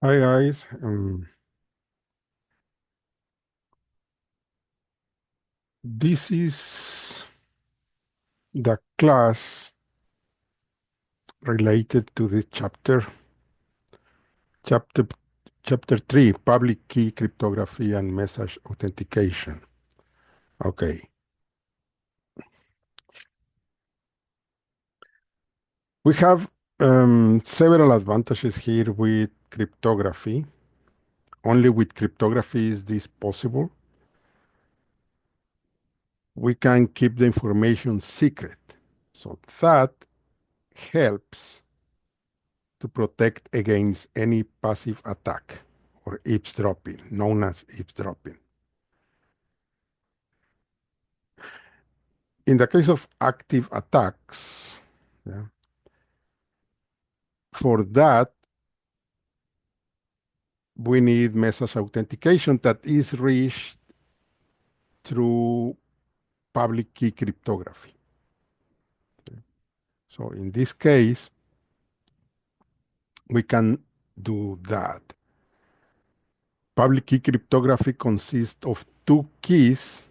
Hi guys, this is the class related to this chapter, chapter 3, public key cryptography and message authentication. Okay, we have several advantages here with cryptography. Only with cryptography is this possible. We can keep the information secret, so that helps to protect against any passive attack or eavesdropping, known as eavesdropping. In the case of active attacks, yeah, for that, we need message authentication that is reached through public key cryptography. So in this case, we can do that. Public key cryptography consists of two keys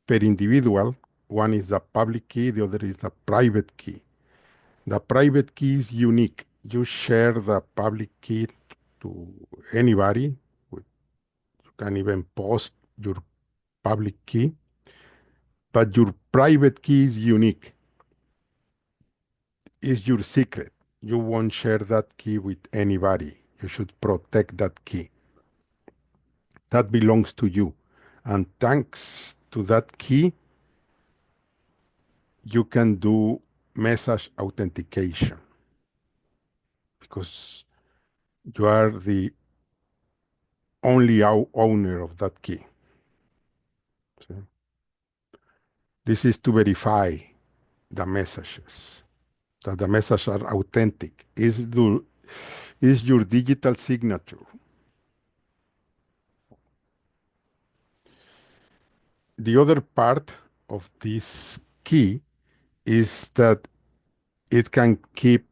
per individual. One is the public key, the other is the private key. The private key is unique. You share the public key to anybody. You can even post your public key, but your private key is unique. It's your secret. You won't share that key with anybody. You should protect that key. That belongs to you. And thanks to that key, you can do message authentication because you are the only owner of that key. See? This is to verify the messages, that the messages are authentic. Is your digital signature. The other part of this key is that it can keep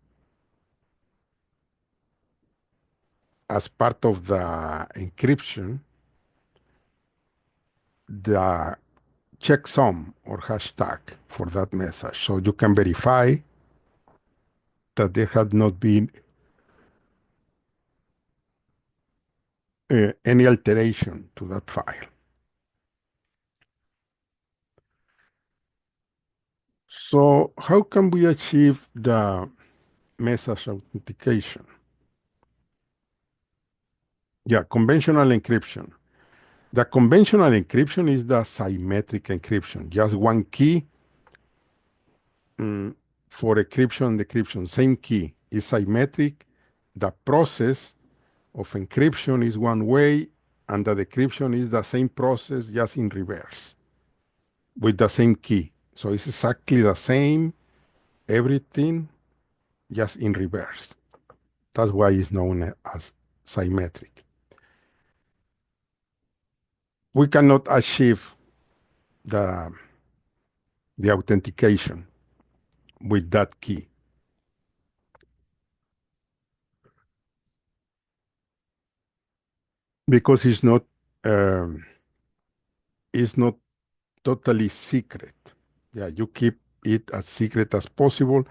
as part of the encryption the checksum or hashtag for that message. So you can verify that there had not been any alteration to that file. So how can we achieve the message authentication? Yeah, conventional encryption. The conventional encryption is the symmetric encryption, just one key for encryption and decryption, same key is symmetric. The process of encryption is one way, and the decryption is the same process, just in reverse, with the same key. So it's exactly the same, everything, just in reverse. That's why it's known as symmetric. We cannot achieve the, the authentication with that key because um, it's not totally secret. Yeah, you keep it as secret as possible,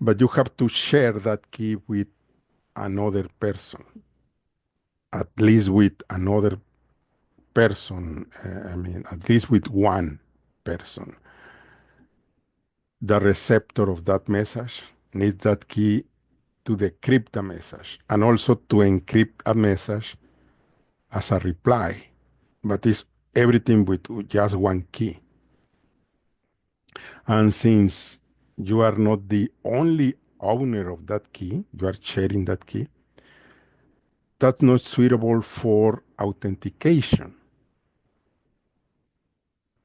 but you have to share that key with another person, at least with another person. I mean, at least with one person. The receptor of that message needs that key to decrypt the message and also to encrypt a message as a reply. But it's everything with just one key. And since you are not the only owner of that key, you are sharing that key, that's not suitable for authentication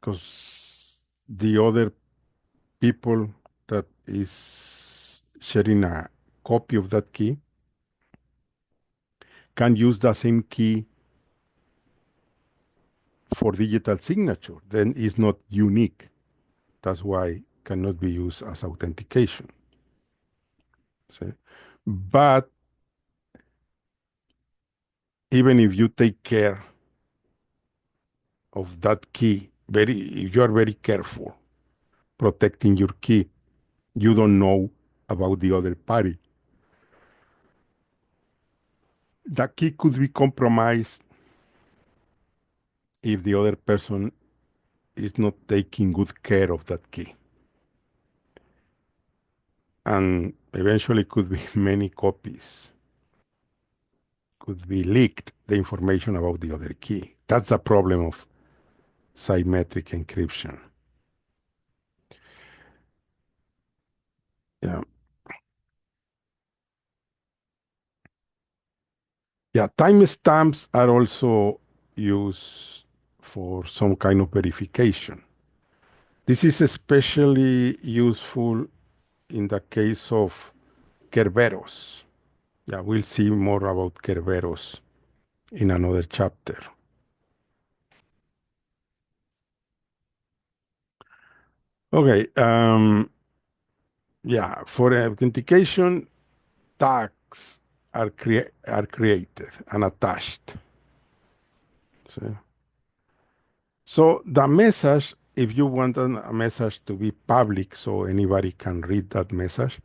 because the other people that is sharing a copy of that key can use the same key for digital signature. Then it's not unique. That's why it cannot be used as authentication. See? But even if you take care of that key, if you are very careful protecting your key, you don't know about the other party. The key could be compromised if the other person is not taking good care of that key. And eventually could be many copies, could be leaked, the information about the other key. That's the problem of symmetric encryption. Yeah. Yeah. Timestamps are also used for some kind of verification. This is especially useful in the case of Kerberos. Yeah, we'll see more about Kerberos in another chapter. Okay. Yeah, for authentication, tags are created and attached. See? So the message, if you want a message to be public so anybody can read that message,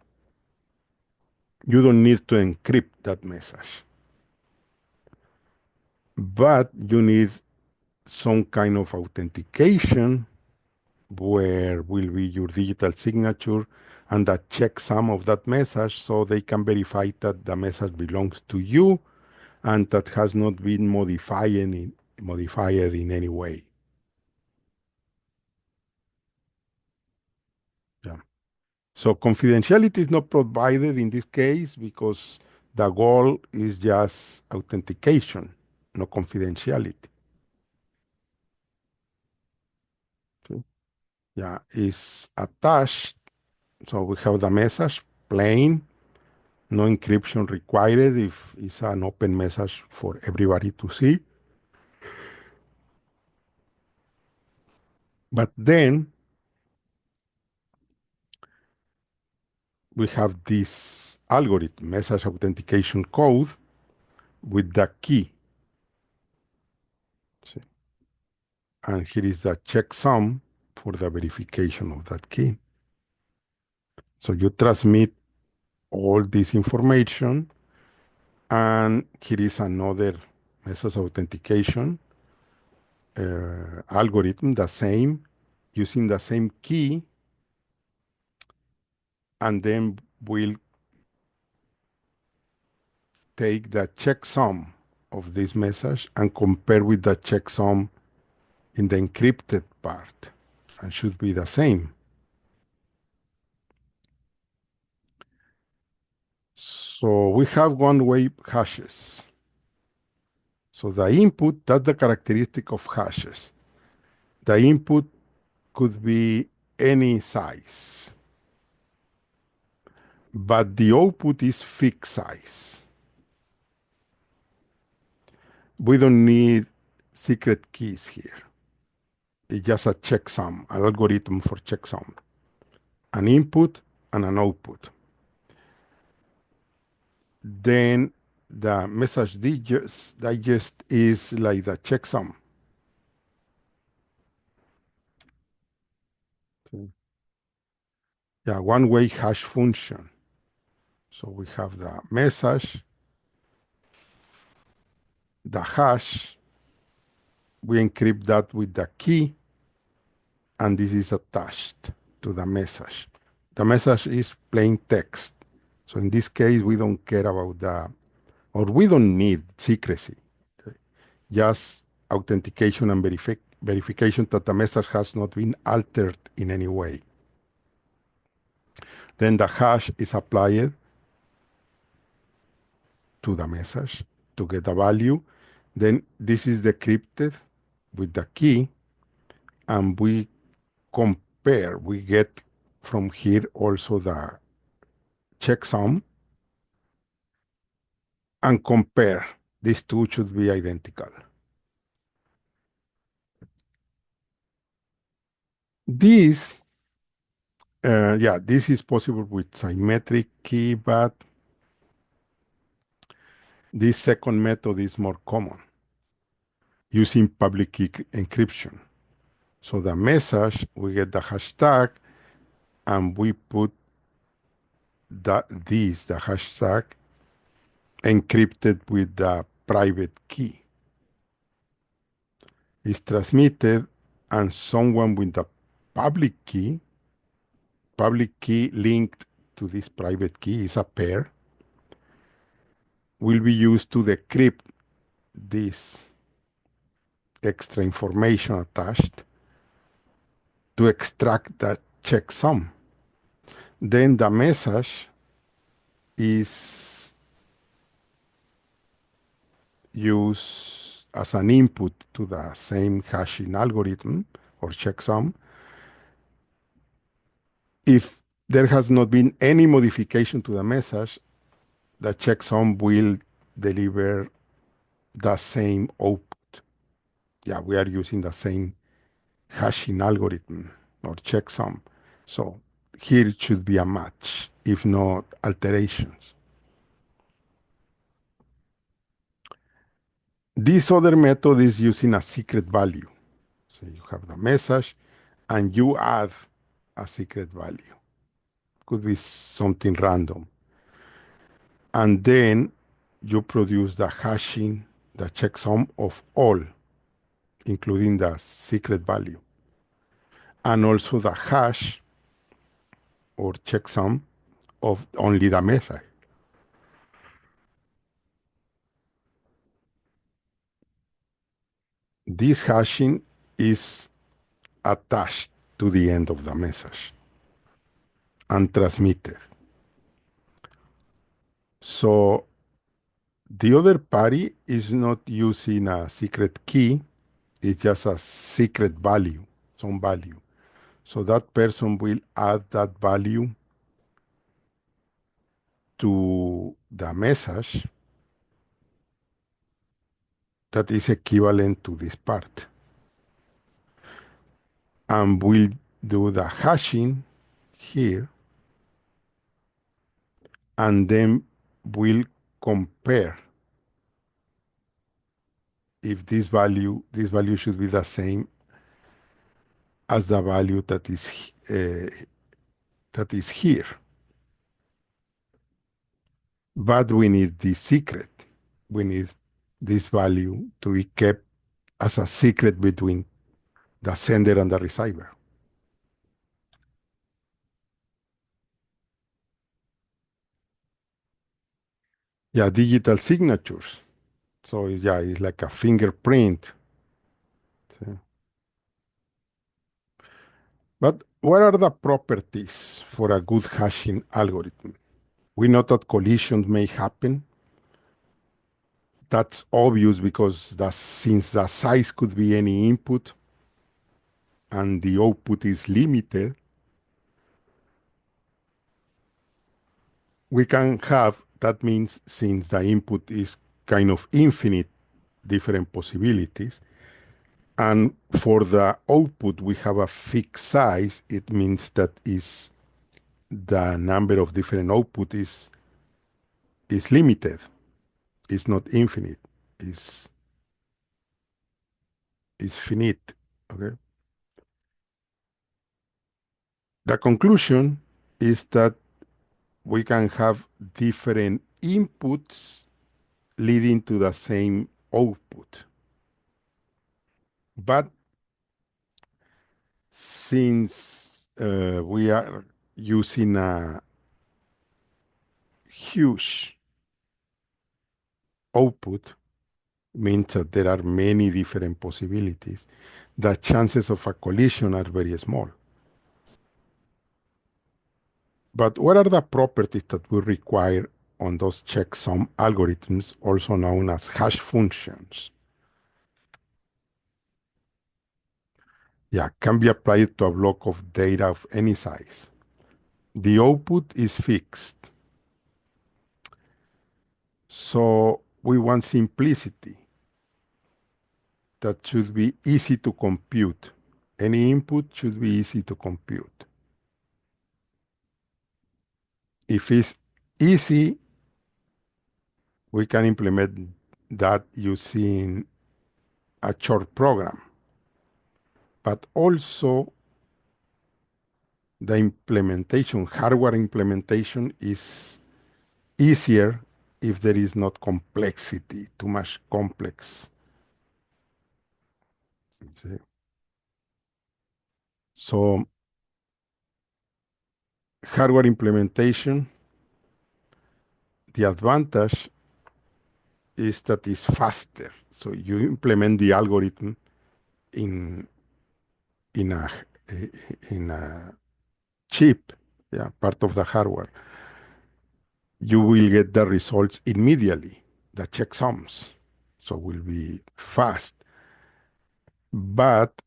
you don't need to encrypt that message. But you need some kind of authentication where will be your digital signature and the checksum of that message so they can verify that the message belongs to you and that has not been modified in any way. Yeah. So confidentiality is not provided in this case because the goal is just authentication, no confidentiality. Okay. Yeah, is attached. So we have the message plain, no encryption required if it's an open message for everybody to see. But then we have this algorithm, message authentication code with the key. See? And here is the checksum for the verification of that key. So you transmit all this information, and here is another message authentication algorithm, the same, using the same key, and then we'll take the checksum of this message and compare with the checksum in the encrypted part, and should be the same. So we have one-way hashes. So the input, that's the characteristic of hashes. The input could be any size, but the output is fixed size. We don't need secret keys here. It's just a checksum, an algorithm for checksum, an input and an output. Then the message digest is like the checksum. Okay. Yeah, one-way hash function. So we have the message, the hash, we encrypt that with the key, and this is attached to the message. The message is plain text. So in this case, we don't care about or we don't need secrecy. Okay? Just authentication and verification that the message has not been altered in any way. Then the hash is applied to the message to get the value. Then this is decrypted with the key, and we compare. We get from here also the checksum and compare. These two should be identical. This, yeah, this is possible with symmetric key, but This second method is more common, using public key encryption. So the message, we get the hashtag, and we put the hashtag, encrypted with the private key. It's transmitted, and someone with the public key linked to this private key is a pair, will be used to decrypt this extra information attached to extract the checksum. Then the message is used as an input to the same hashing algorithm or checksum. If there has not been any modification to the message, the checksum will deliver the same output. Yeah, we are using the same hashing algorithm or checksum. So here it should be a match, if not alterations. This other method is using a secret value. So you have the message and you add a secret value. Could be something random. And then you produce the hashing, the checksum of all, including the secret value, and also the hash or checksum of only the message. This hashing is attached to the end of the message and transmitted. So the other party is not using a secret key, it's just a secret value, some value. So that person will add that value to the message that is equivalent to this part. And we'll do the hashing here, and then we'll compare if this value should be the same as the value that is here. But we need the secret. We need this value to be kept as a secret between the sender and the receiver. Yeah, digital signatures. So yeah, it's like a fingerprint. See? But what are the properties for a good hashing algorithm? We know that collisions may happen. That's obvious because since the size could be any input and the output is limited, we can have, that means since the input is kind of infinite different possibilities, and for the output we have a fixed size, it means that is the number of different output is limited. It's not infinite. It's is finite. Okay. The conclusion is that we can have different inputs leading to the same output. But since we are using a huge output, means that there are many different possibilities. The chances of a collision are very small. But what are the properties that we require on those checksum algorithms, also known as hash functions? Yeah, can be applied to a block of data of any size. The output is fixed. So we want simplicity. That should be easy to compute. Any input should be easy to compute. If it's easy we can implement that using a short program. But also the implementation, hardware implementation is easier if there is not complexity, too much complex. See? So hardware implementation, the advantage is that it's faster. So you implement the algorithm in in a in a chip, yeah, part of the hardware. You will get the results immediately, the checksums. So will be fast, but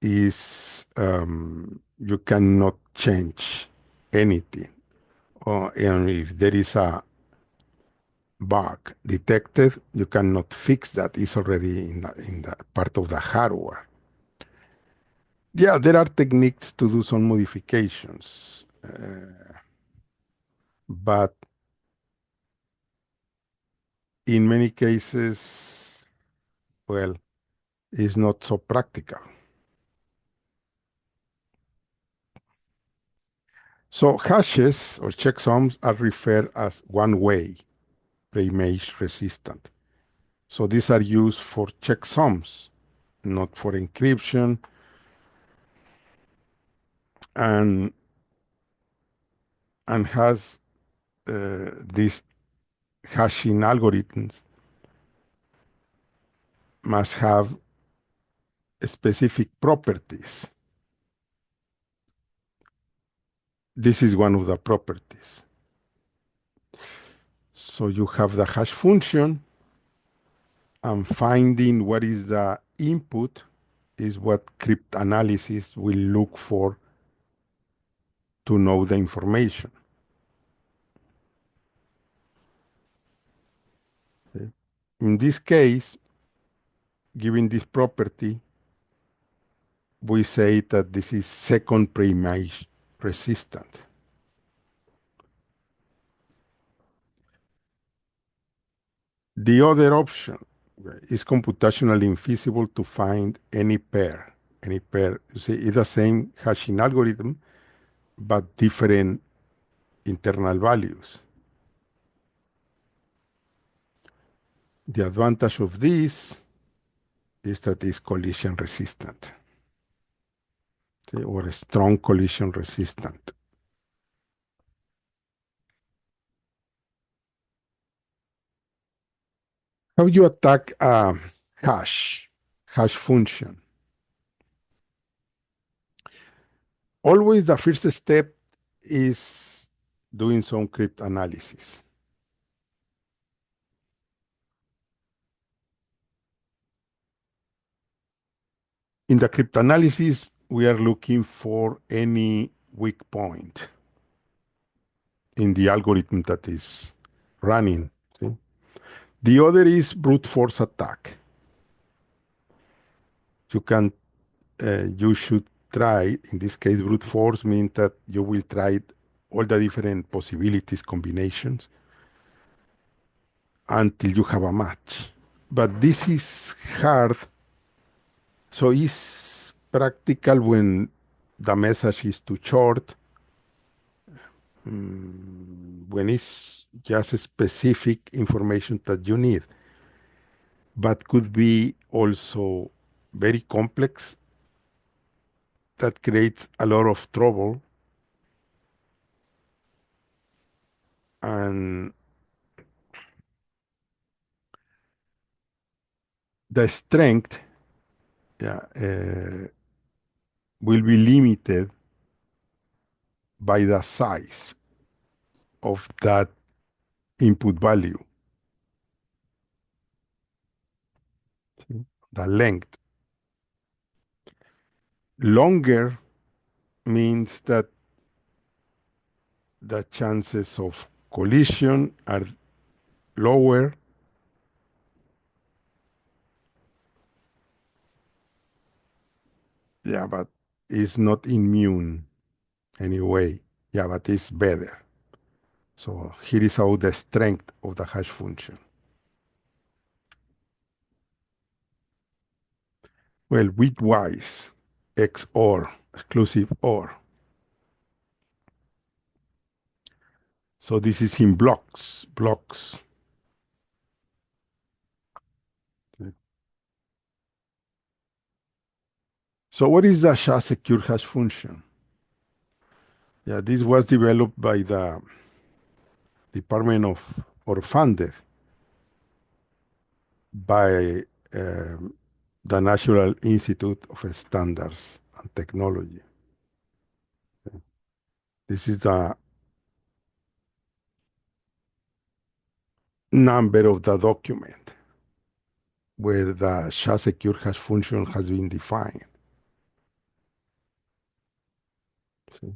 is you cannot change anything. And if there is a bug detected, you cannot fix that. It's already in the part of the hardware. Yeah, there are techniques to do some modifications, but in many cases, well, it's not so practical. So hashes or checksums are referred as one-way pre-image resistant. So these are used for checksums, not for encryption. And has these hashing algorithms must have specific properties. This is one of the properties. So you have the hash function, and finding what is the input is what cryptanalysis will look for to know the information. Okay. In this case, given this property, we say that this is second pre-image resistant. The other option is computationally infeasible to find any pair. Any pair, you see, it's the same hashing algorithm, but different internal values. The advantage of this is that it's collision resistant, see, or strong collision resistant. How you attack a hash function? Always the first step is doing some cryptanalysis. In the cryptanalysis, we are looking for any weak point in the algorithm that is running. See? The other is brute force attack. You should try, in this case, brute force means that you will try all the different possibilities, combinations, until you have a match. But this is hard, so it's practical when the message is too short, when it's just specific information that you need, but could be also very complex that creates a lot of trouble. And the strength, yeah, will be limited by the size of that input value, the length. Longer means that the chances of collision are lower. Yeah, but it's not immune anyway. Yeah, but it's better. So here is how the strength of the hash function. Well, bitwise XOR, exclusive OR. So this is in blocks. So what is the SHA-secure hash function? Yeah, this was developed by the Department of, or funded by um, the National Institute of Standards and Technology. This is the number of the document where the SHA-secure hash function has been defined. See?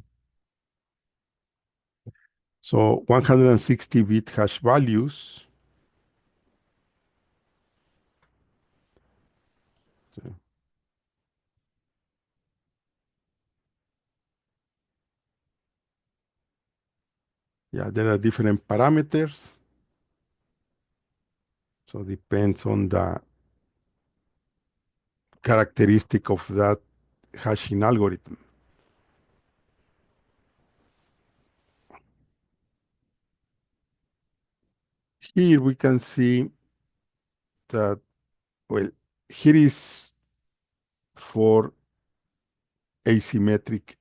So 160-bit hash values. See? Yeah, there are different parameters. So depends on the characteristic of that hashing algorithm. Here we can see that, well, here is for asymmetric,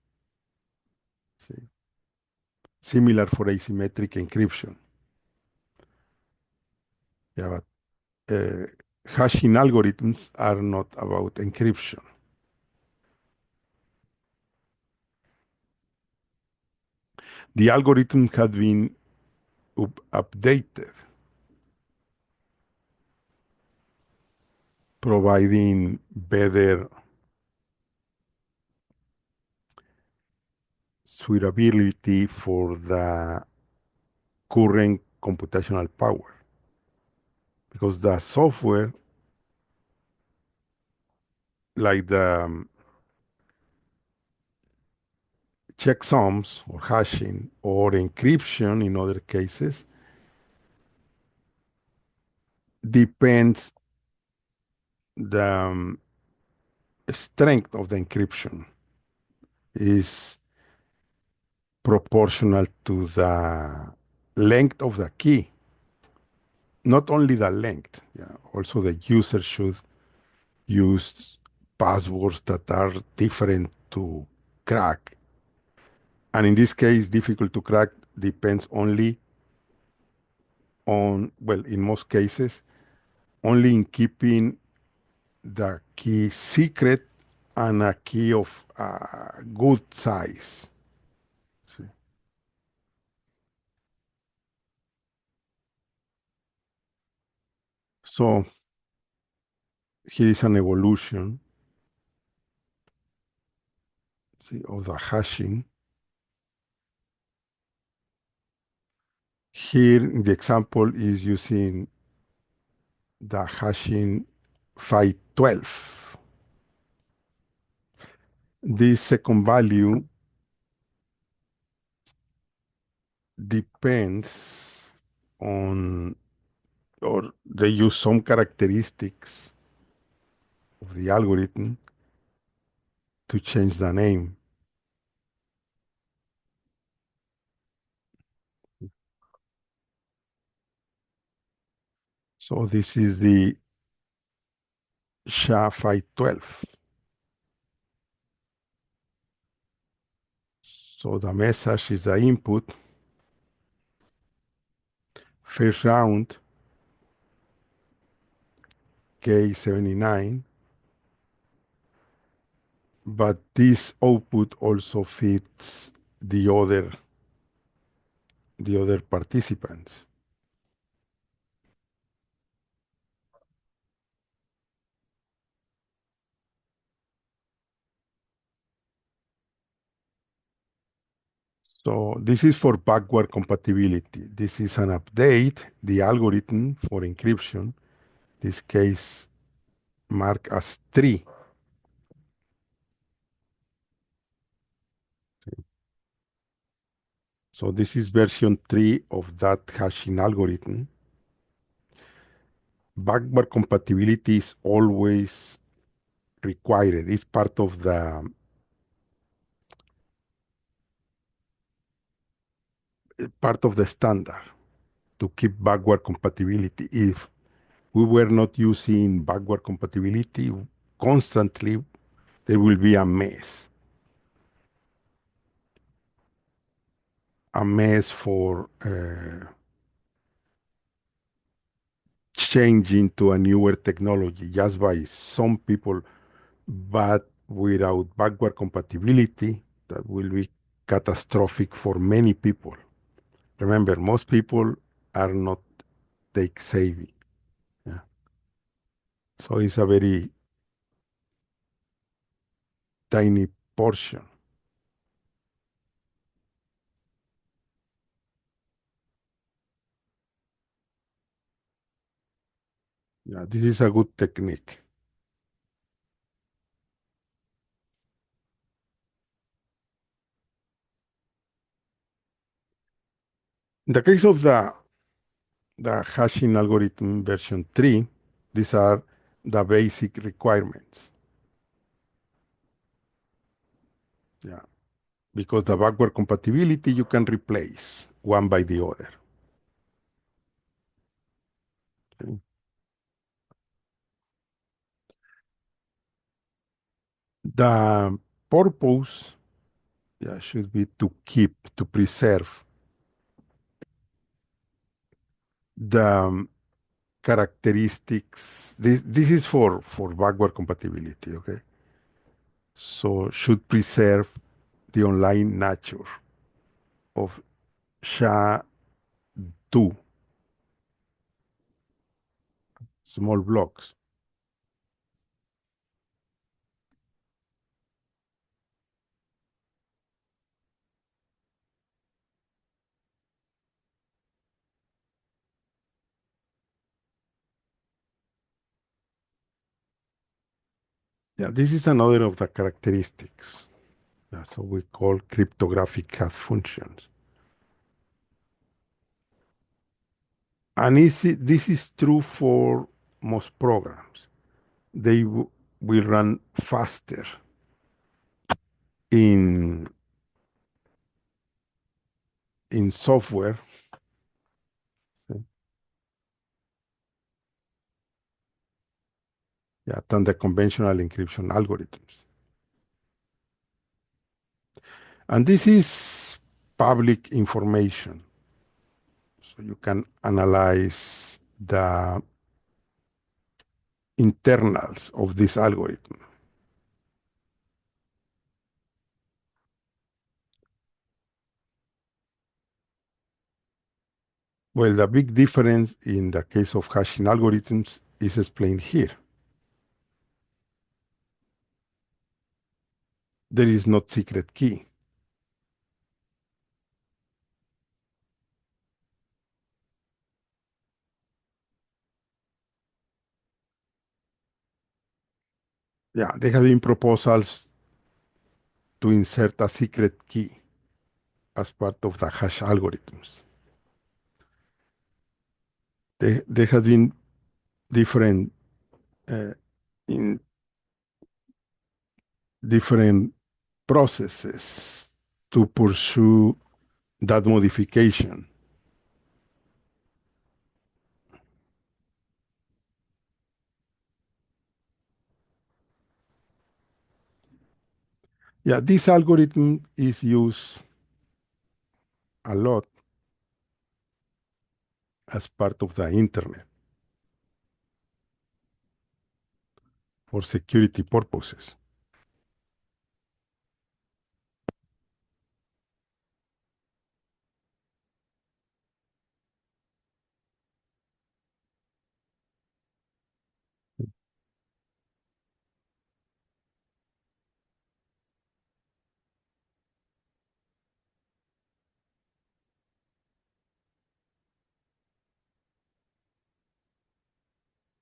see, similar for asymmetric encryption. Yeah, but hashing algorithms are not about encryption. The algorithm had been updated, providing better suitability for the current computational power. Because the software, like the checksums or hashing or encryption in other cases, depends the strength of the encryption is proportional to the length of the key. Not only the length, yeah, also the user should use passwords that are different to crack. And in this case, difficult to crack depends only on, well, in most cases, only in keeping the key secret and a key of good size. See? So here is an evolution, see, of the hashing. Here, the example is using the hashing 512. This second value depends on, or they use some characteristics of the algorithm to change the name. So this is the SHA-512. So the message is the input, first round, K79, but this output also fits the other participants. So this is for backward compatibility. This is an update, the algorithm for encryption, this case marked as 3. So this is version 3 of that hashing algorithm. Backward compatibility is always required. It's part of the standard to keep backward compatibility. If we were not using backward compatibility constantly, there will be a mess for changing to a newer technology just by some people, but without backward compatibility, that will be catastrophic for many people. Remember, most people are not tech savvy. Yeah. So it's a very tiny portion. Yeah, this is a good technique. In the case of the hashing algorithm version 3, these are the basic requirements. Yeah. Because the backward compatibility you can replace one by the other. Okay. The purpose, yeah, should be to preserve the characteristics. This is for backward compatibility, okay? So should preserve the online nature of SHA-2, small blocks. Yeah, this is another of the characteristics. That's what we call cryptographic hash functions. And this is true for most programs. They will run faster in software, yeah, than the conventional encryption algorithms. And this is public information. So you can analyze the internals of this algorithm. Well, the big difference in the case of hashing algorithms is explained here. There is not secret key. Yeah, there have been proposals to insert a secret key as part of the hash algorithms. There have been different uh, in different processes to pursue that modification. Yeah, this algorithm is used a lot as part of the internet for security purposes.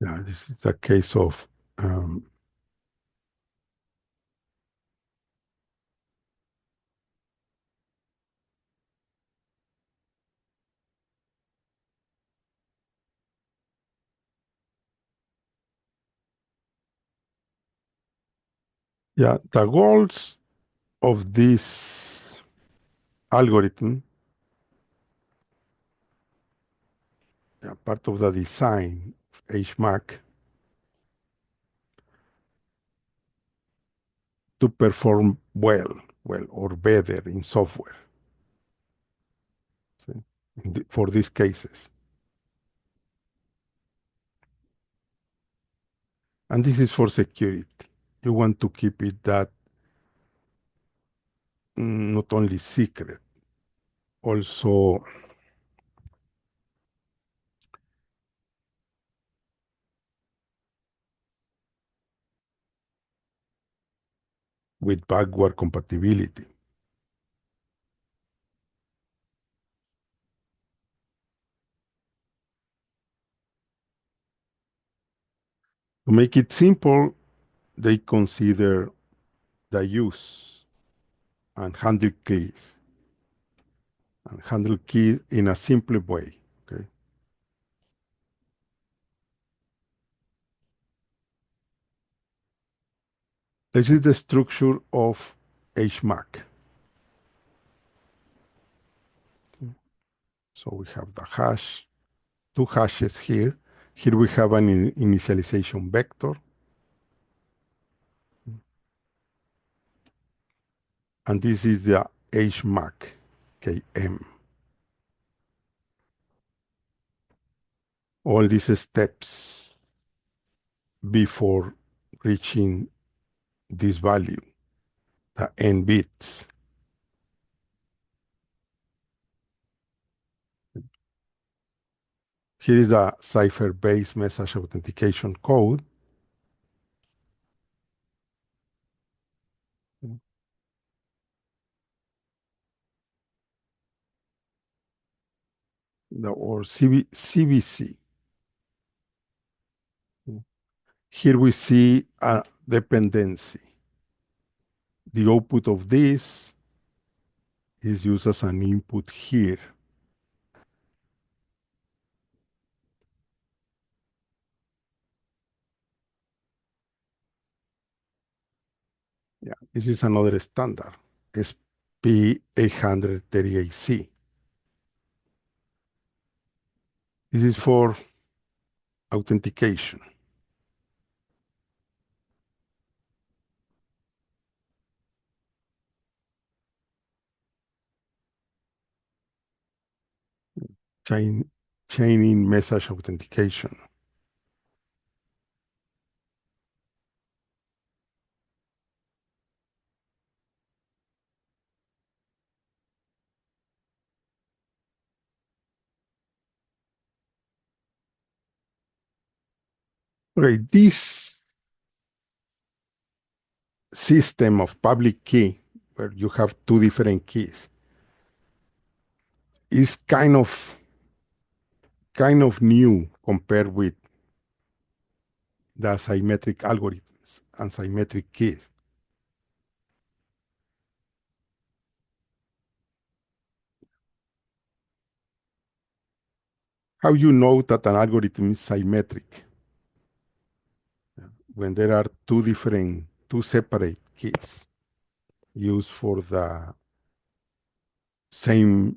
Yeah, this is a case of um, Yeah, the goals of this algorithm, part of the design of HMAC, to perform well or better in software, see, for these cases. And this is for security. You want to keep it that not only secret, also with backward compatibility. To make it simple, they consider the use and handle keys in a simple way. Okay. This is the structure of HMAC. So we have the hash, two hashes here. Here we have an initialization vector, and this is the HMAC, KM. All these steps before reaching this value, the n bits. Here is a cipher-based message authentication code. Or CBC. Here we see a dependency. The output of this is used as an input here. Yeah, this is another standard, SP838C. This is for authentication. Chain, chaining message authentication. Okay, this system of public key, where you have two different keys, is kind of new compared with the symmetric algorithms and symmetric keys. How you know that an algorithm is symmetric? When there are two separate keys used for the same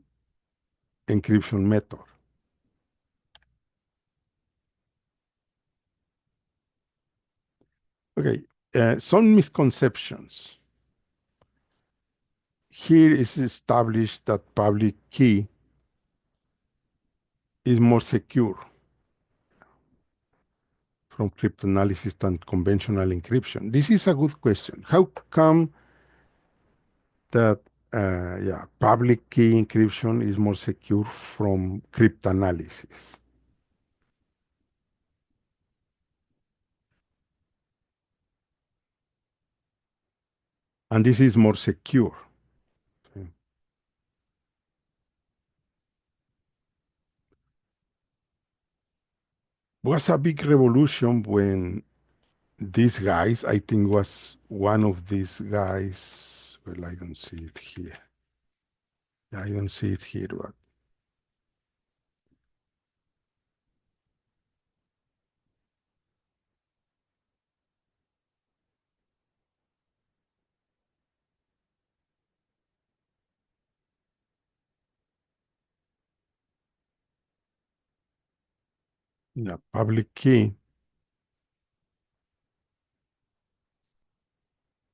encryption method. Okay, some misconceptions. Here is established that public key is more secure from cryptanalysis than conventional encryption. This is a good question. How come that public key encryption is more secure from cryptanalysis? And this is more secure. It was a big revolution when these guys, I think was one of these guys, well, I don't see it here. I don't see it here, but Yeah, public key.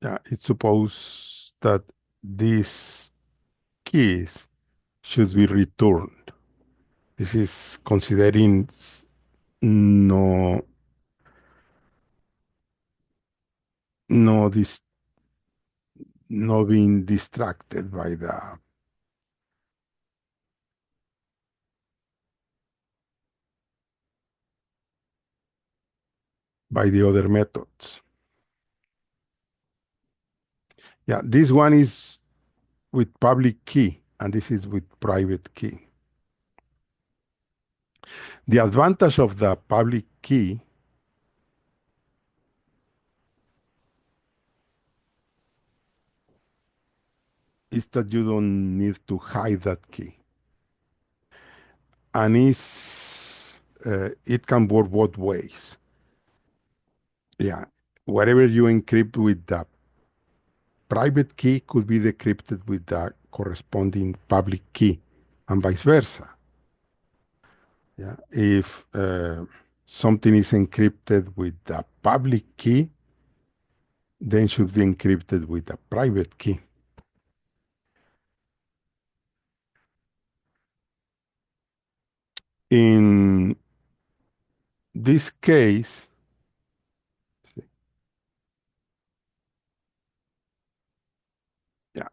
Yeah, it's supposed that these keys should be returned. This is considering no no this no being distracted by the other methods. Yeah, this one is with public key and this is with private key. The advantage of the public key is that you don't need to hide that key. And it can work both ways. Yeah, whatever you encrypt with the private key could be decrypted with the corresponding public key, and vice versa. Yeah, if something is encrypted with the public key, then should be encrypted with the private key. In this case, yeah,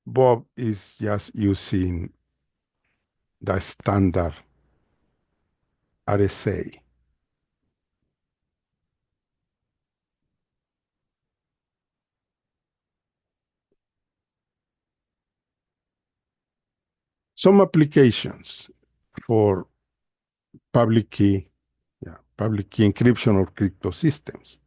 Bob is just using the standard RSA. Some applications for public key, yeah, public key encryption or crypto systems.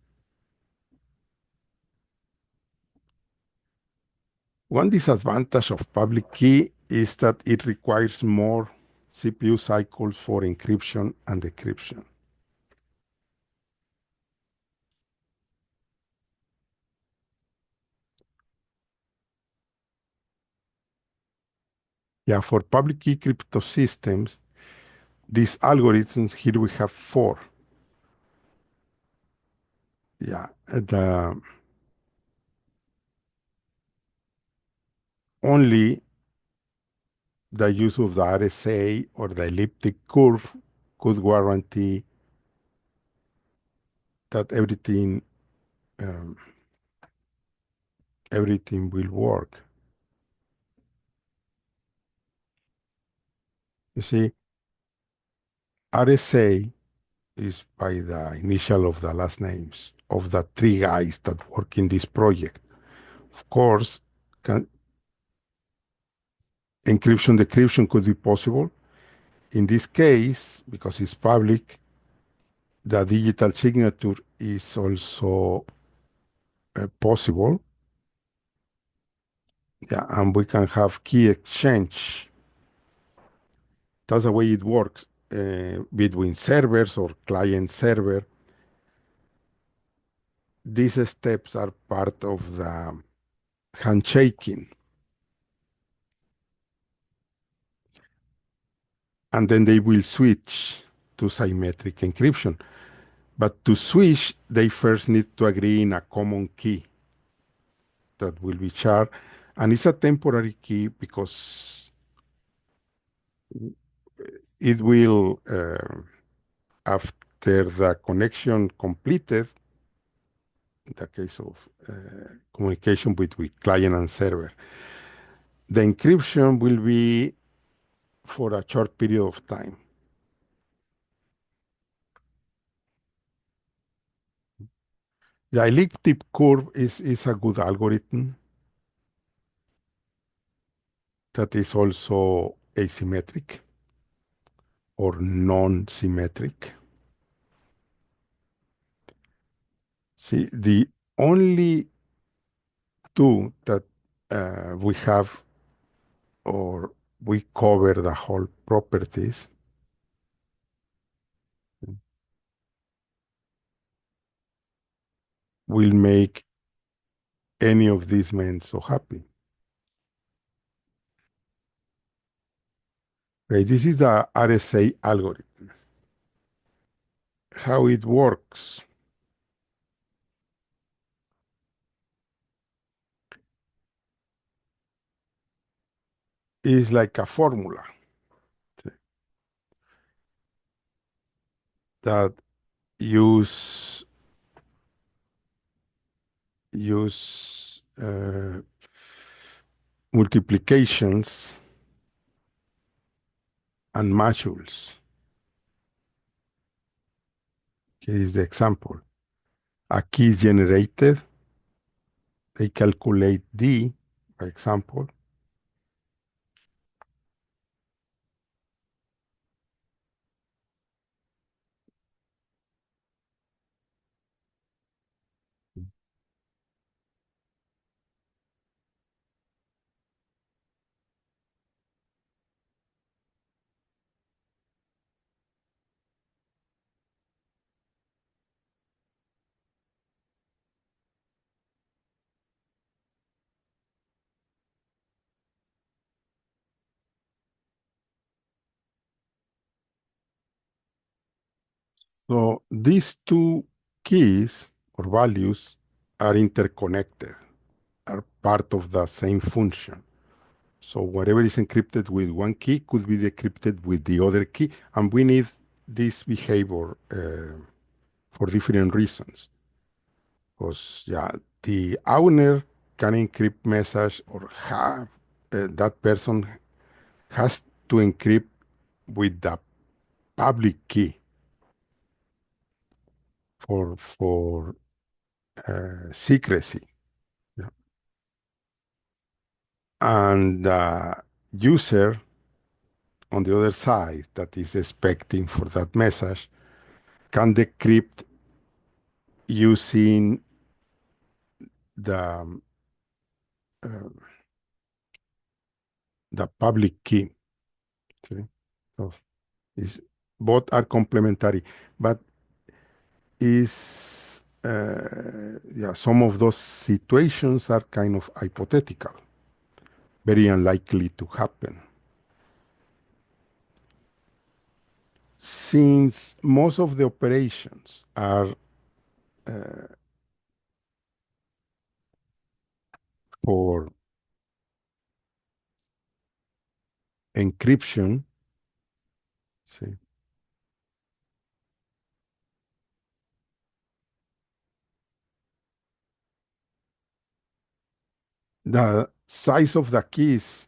One disadvantage of public key is that it requires more CPU cycles for encryption and decryption. Yeah, for public key crypto systems, these algorithms here we have four. Yeah, the only the use of the RSA or the elliptic curve could guarantee that um, everything will work. You see, RSA is by the initial of the last names of the three guys that work in this project. Of course, can, encryption decryption could be possible. In this case, because it's public, the digital signature is also possible. Yeah, and we can have key exchange. That's the way it works between servers or client server. These steps are part of the handshaking, and then they will switch to symmetric encryption. But to switch, they first need to agree in a common key that will be shared. And it's a temporary key because it will, after the connection completed, in the case of communication between client and server, the encryption will be for a short period of time. The elliptic curve is a good algorithm that is also asymmetric or non-symmetric. See, the only two that we have or we cover the whole properties will make any of these men so happy. Okay, this is the RSA algorithm. how it works is like a formula that use multiplications and modules. Here is the example. A key is generated. They calculate D, for example. So these two keys or values are interconnected, are part of the same function. So whatever is encrypted with one key could be decrypted with the other key, and we need this behavior for different reasons. Because yeah, the owner can encrypt message or have that person has to encrypt with the public key for secrecy. Yeah. And the user on the other side that is expecting for that message can decrypt using the uh, the public key. See? So is both are complementary, but is yeah, some of those situations are kind of hypothetical, very unlikely to happen. Since most of the operations are for encryption, see, the size of the keys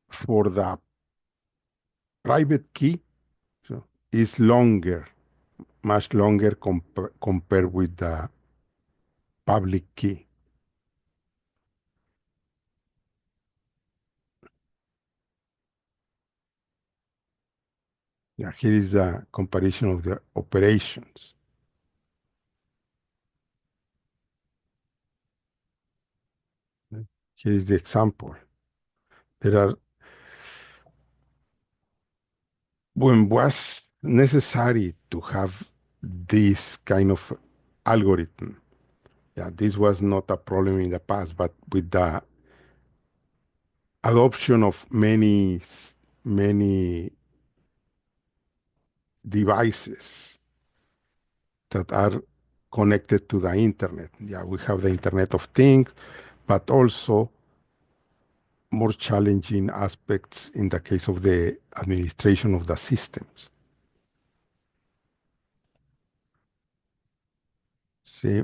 for the private key so, is longer, much longer compared with the public key. Yeah, here is the comparison of the operations. Here is the example. There are when was necessary to have this kind of algorithm. Yeah, this was not a problem in the past, but with the adoption of many devices that are connected to the internet. Yeah, we have the Internet of Things, but also more challenging aspects in the case of the administration of the systems. See,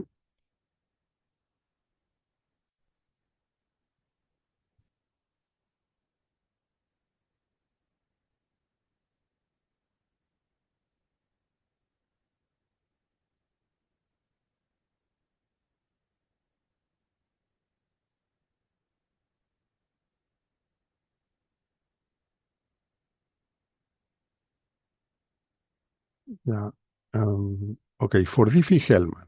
yeah. Okay, for Diffie-Hellman,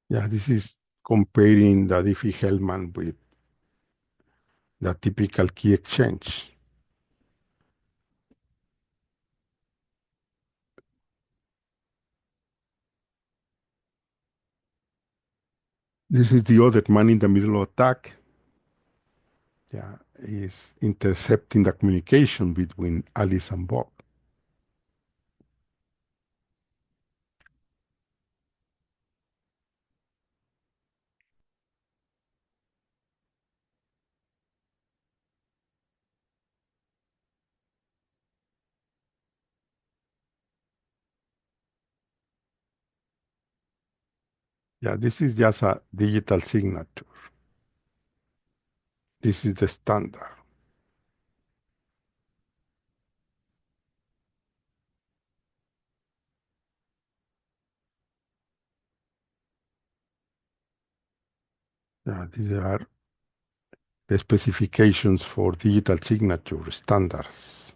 yeah, this is comparing the Diffie-Hellman with the typical key exchange. This is the other man in the middle attack. Yeah, is intercepting the communication between Alice and Bob. Yeah, this is just a digital signature. This is the standard. Yeah, these are the specifications for digital signature standards.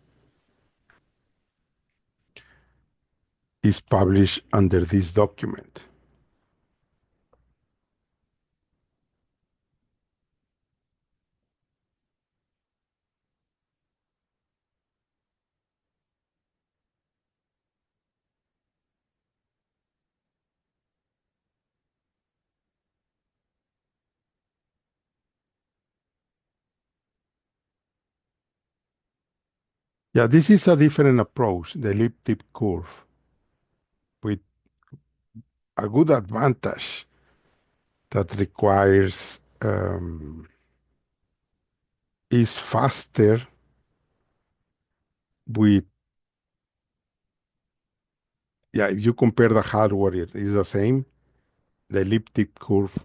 Is published under this document. Yeah, this is a different approach, the elliptic curve, with a good advantage that requires is faster with, yeah, if you compare the hardware, it is the same. The elliptic curve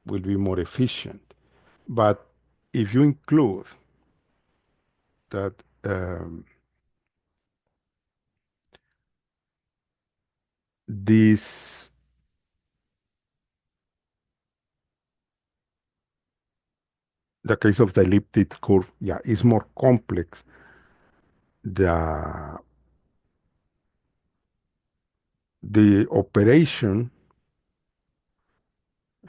will be more efficient. But if you include that this, the case of the elliptic curve, yeah, is more complex. The the operation,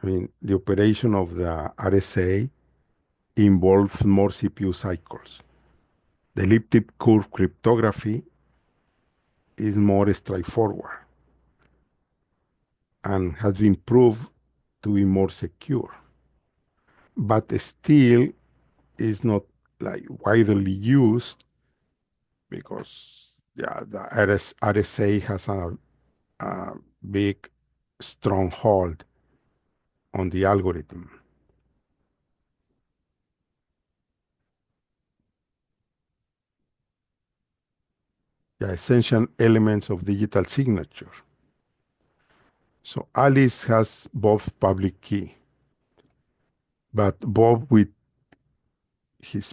I mean, the operation of the RSA involves more CPU cycles. The elliptic curve cryptography is more straightforward and has been proved to be more secure, but still is not like widely used because yeah, the RSA has a big stronghold on the algorithm. The essential elements of digital signature. So Alice has Bob's public key, but Bob with his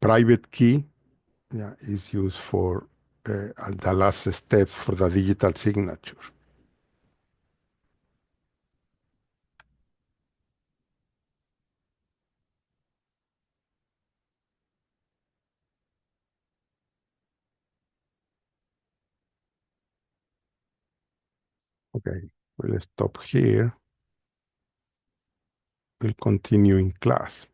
private key, yeah, is used for the last step for the digital signature. Okay, we'll stop here. We'll continue in class.